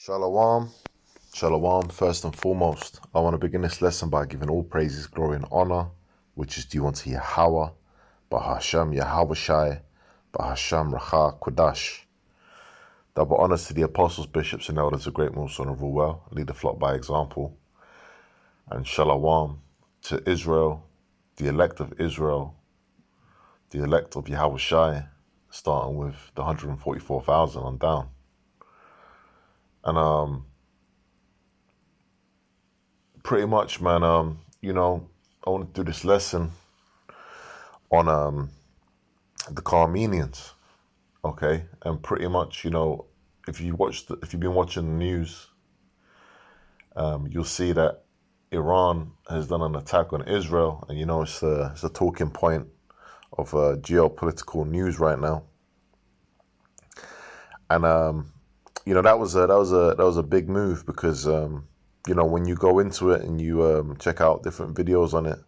Shalom, shalom. First and foremost, I want to begin this lesson by giving all praises, glory, and honor, which is due unto Yahweh, Bahasham Yahweh Shai, Bahasham Racha Kodash. Double honors to the apostles, bishops, and elders of Great Millstone of Ruel, lead the flock by example. And shalom to Israel, the elect of Israel, the elect of Yahweh Shai, starting with the 144,000 on down. And pretty much, man, I want to do this lesson on the Carmanians, okay? And pretty much, if you've been watching the news, you'll see that Iran has done an attack on Israel, and it's a talking point of geopolitical news right now. And that was a big move because when you go into it and you check out different videos on it,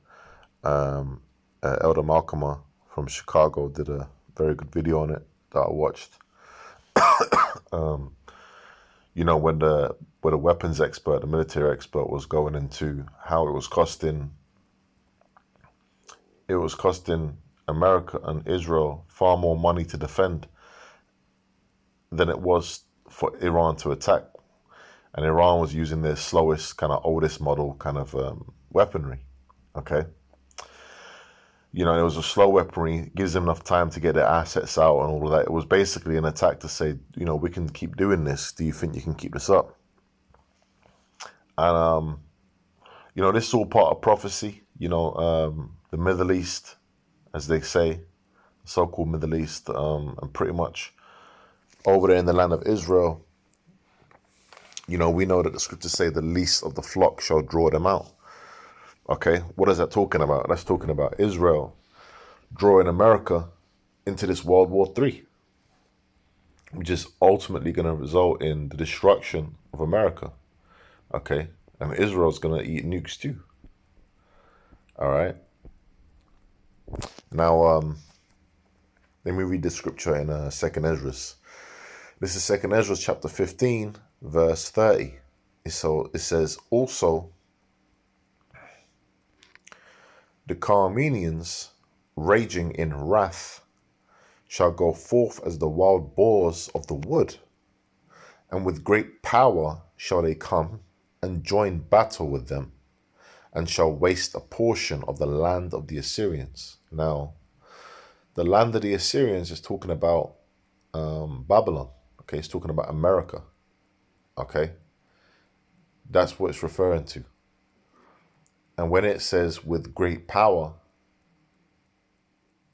Elder Malcolm from Chicago did a very good video on it that I watched. When the weapons expert, the military expert, was going into how it was costing America and Israel far more money to defend than it was for Iran to attack. And Iran was using their slowest, kind of oldest model kind of weaponry, okay? It was a slow weaponry, gives them enough time to get their assets out and all of that. It was basically an attack to say, we can keep doing this. Do you think you can keep this up? And, this is all part of prophecy. The Middle East, as they say, the so-called Middle East, and pretty much over there in the land of Israel, we know that the scriptures say the least of the flock shall draw them out. Okay, what is that talking about? That's talking about Israel drawing America into this World War III, which is ultimately going to result in the destruction of America. Okay, and Israel's going to eat nukes too. All right. Now, let me read the scripture in 2nd Ezra. This is 2nd Ezra chapter 15, verse 30. So it says, also, the Carmanians, raging in wrath, shall go forth as the wild boars of the wood, and with great power shall they come and join battle with them, and shall waste a portion of the land of the Assyrians. Now, the land of the Assyrians is talking about Babylon. Okay, it's talking about America. Okay, that's what it's referring to. And when it says with great power,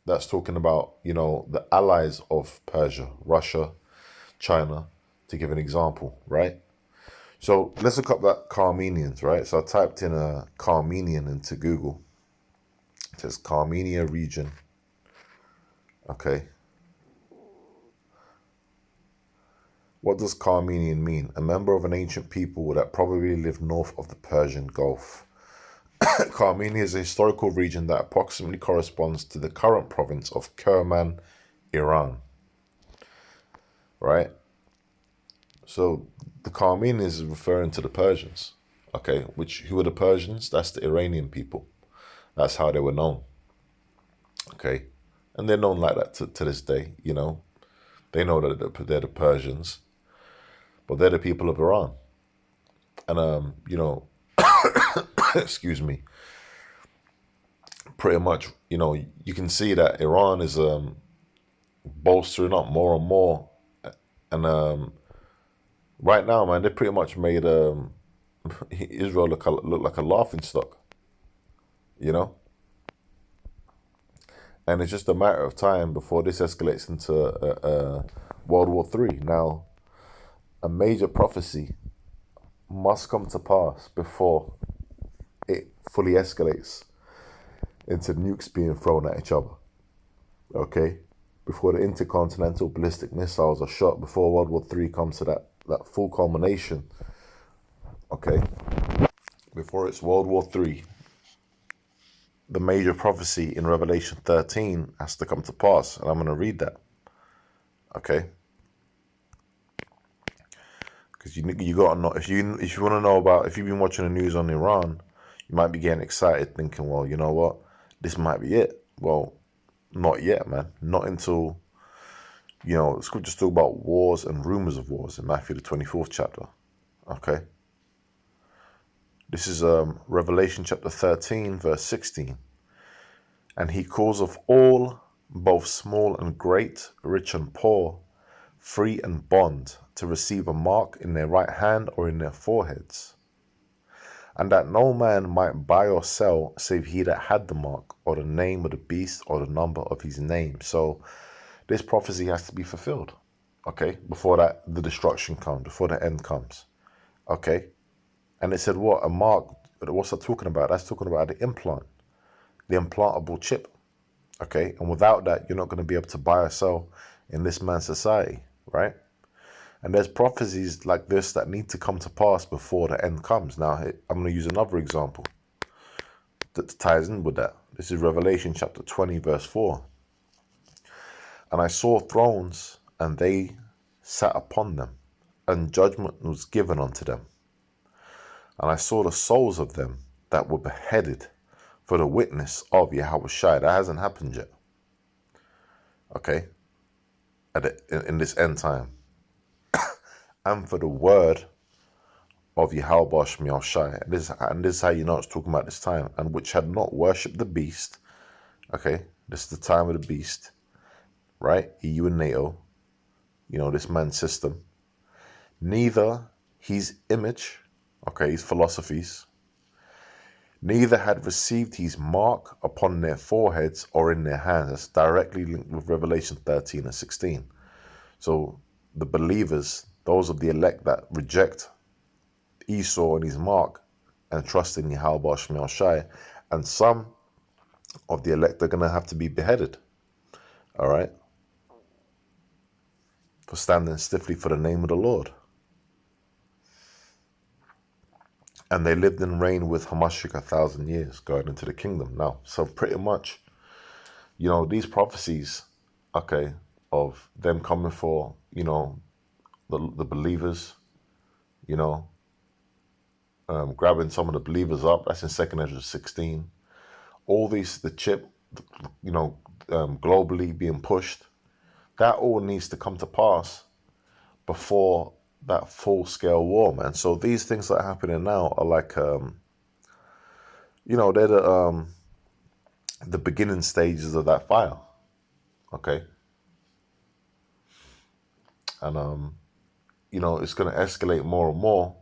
that's talking about, the allies of Persia, Russia, China, to give an example, right? So let's look up that Carmanians, right? So I typed in a Carmanian into Google. It says Carmania region. Okay. What does Carmanian mean? A member of an ancient people that probably lived north of the Persian Gulf. Carmania is a historical region that approximately corresponds to the current province of Kerman, Iran. Right? So the Carmanians is referring to the Persians. Okay, who are the Persians? That's the Iranian people. That's how they were known. Okay, and they're known like that to this day. They know that they're the Persians, but they're the people of Iran. And excuse me, pretty much, you can see that Iran is bolstering up more and more. And right now, man, they pretty much made Israel look like a laughing stock, And it's just a matter of time before this escalates into World War III. Now, a major prophecy must come to pass before it fully escalates into nukes being thrown at each other. Okay? Before the intercontinental ballistic missiles are shot, before World War III comes to that full culmination. Okay? Before it's World War III, the major prophecy in Revelation 13 has to come to pass. And I'm going to read that. Okay? Because you got to know, if you want to know about, if you've been watching the news on Iran, you might be getting excited thinking, well, you know what, this might be it. Well, not yet, man. Not until, scriptures talk about wars and rumors of wars in Matthew the 24th chapter. Okay. This is Revelation chapter 13, verse 16. And he calls of all, both small and great, rich and poor, free and bond, to receive a mark in their right hand or in their foreheads, and that no man might buy or sell save he that had the mark, or the name of the beast, or the number of his name. So this prophecy has to be fulfilled, okay, before the destruction comes, before the end comes, okay. And it said what? A mark. What's that talking about? That's talking about the implant, the implantable chip, okay. And without that, you're not going to be able to buy or sell in this man's society, right? And there's prophecies like this that need to come to pass before the end comes. Now, I'm going to use another example that ties in with that. This is Revelation chapter 20, verse 4. And I saw thrones, and they sat upon them, and judgment was given unto them. And I saw the souls of them that were beheaded for the witness of Yahushua. That hasn't happened yet. Okay? In this end time. And for the word of Yahushua. And this is how you know it's talking about this time. And which had not worshipped the beast. Okay? This is the time of the beast. Right? EU and NATO. This man's system. Neither his image. Okay, his philosophies. Neither had received his mark upon their foreheads or in their hands. That's directly linked with Revelation 13 and 16. So the believers, those of the elect that reject Esau and his mark and trust in Yahweh Shemel Shai, and some of the elect are going to have to be beheaded. All right? For standing stiffly for the name of the Lord. And they lived and reigned with Hamashiach 1,000 years, going into the kingdom. Now, so pretty much, these prophecies, okay, of them coming for, the believers, grabbing some of the believers up. That's in 2nd Ezra 16. All these, the chip, globally being pushed. That all needs to come to pass before that full-scale war, man. So these things that are happening now are like, they're the beginning stages of that fire, okay? And, it's going to escalate more and more,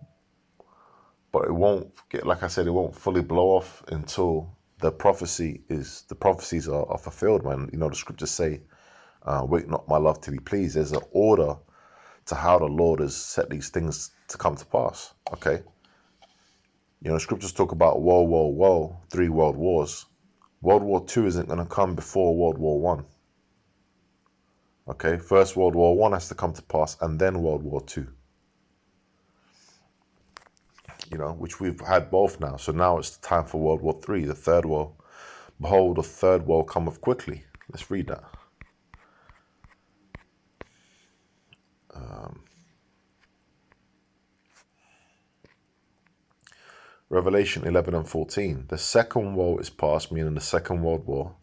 but it won't get, like I said, it won't fully blow off until the prophecies are fulfilled, man. The scriptures say, wait not my love to be pleased. There's an order to how the Lord has set these things to come to pass, okay? The scriptures talk about woe, woe, woe, 3 world wars. World War II isn't going to come before World War One. Okay, first World War One has to come to pass, and then World War II. Which we've had both now. So now it's the time for World War III, the third world. Behold, the third world cometh quickly. Let's read that. Revelation 11 and 14. The second woe is past, meaning the Second World War.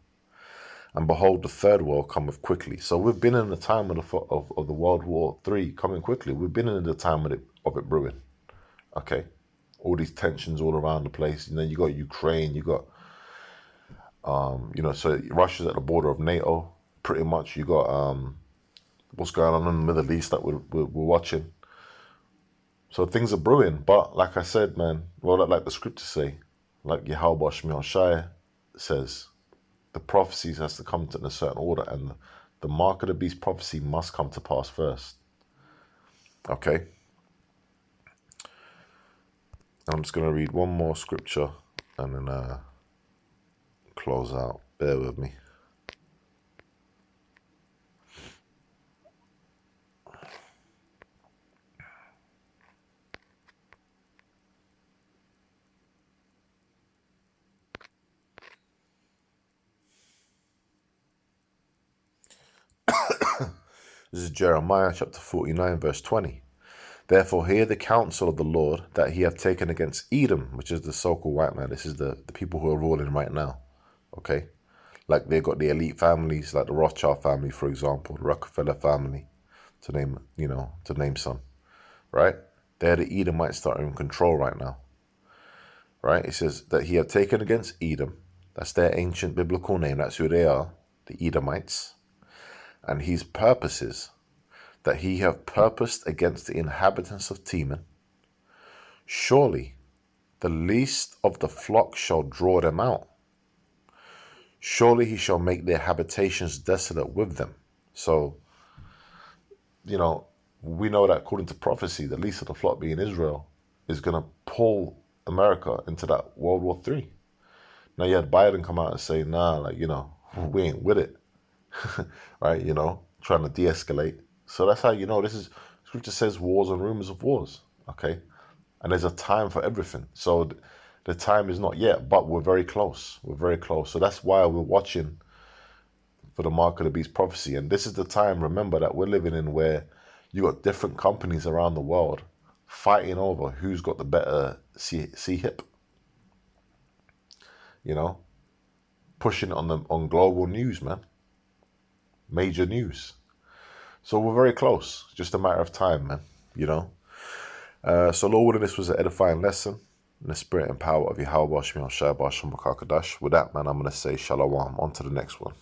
And behold, the third world cometh quickly. So we've been in the time of the World War III coming quickly. We've been in the time of it brewing. Okay. All these tensions all around the place. You got Ukraine, you got, so Russia's at the border of NATO. Pretty much you got what's going on in the Middle East that we're watching. So things are brewing, but like I said, man, well, like the scriptures say, like Yahweh Shemel Shai says, the prophecies has to come in a certain order, and the mark of the beast prophecy must come to pass first. Okay? And I'm just going to read one more scripture and then close out. Bear with me. This is Jeremiah chapter 49, verse 20. Therefore hear the counsel of the Lord that he hath taken against Edom, which is the so-called white man. This is the people who are ruling right now. Okay? Like they've got the elite families, like the Rothschild family, for example, the Rockefeller family, to name some. Right? They're the Edomites that are in control right now. Right? It says that he had taken against Edom. That's their ancient biblical name. That's who they are, the Edomites. And his purposes, that he hath purposed against the inhabitants of Teman. Surely the least of the flock shall draw them out. Surely he shall make their habitations desolate with them. So, we know that according to prophecy, the least of the flock being Israel is going to pull America into that World War III. Now you had Biden come out and say, nah, we ain't with it. Right? Trying to de-escalate. So that's how this is, scripture says wars and rumors of wars. Okay? And there's a time for everything. So the time is not yet, but we're very close. We're very close. So that's why we're watching for the mark of the beast prophecy. And this is the time, remember, that we're living in where you got different companies around the world fighting over who's got the better C-hip. Pushing it on global news, man. Major news. So we're very close. Just a matter of time, man. So Lord willing, this was an edifying lesson in the spirit and power of Yahweh Shemi Shai Basham Bakakadash. With that, man, I'm going to say shalom. On to the next one.